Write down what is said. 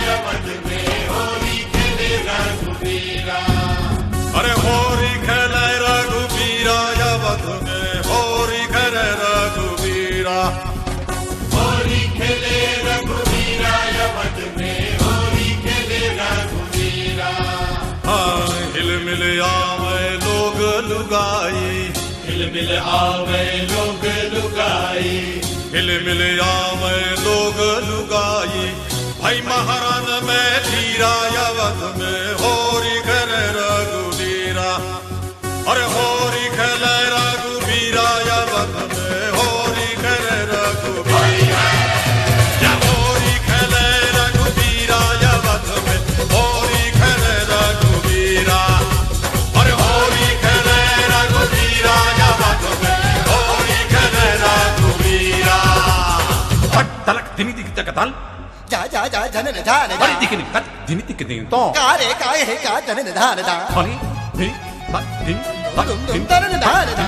अवध में होली खेले रघुवीरा। अरे होरी खेले रघुवीरा अवध में होरी खेले रघुवीरा। होली खेले रघुवीरा अवध में होली खेले रघुवीरा। हाँ हिल मिल आवे लोग लुगाई, हिल मिल आवे लोग लुगाई, हिल मिल आवे लोग लुगाई। भाई महारान में धीरा अवध में होरी खेले रघुवीरा। अरे होरी खेले रघुवीरा अवध में होरी खेले रघुवीरा। या होरी खेले रघुवीरा अवध में होरी खेले रघुवीरा। अरे होरी खेले रघुवीरा अवध में होरी खेले रघुवीरा। हट तलक दिनी दिख तकताल जा जा जा जनन धान अरे दिखने का दिनी दिख दिन तो का रे का है का जनन धान दा अरे दिनी दुम दुम तरन धान दा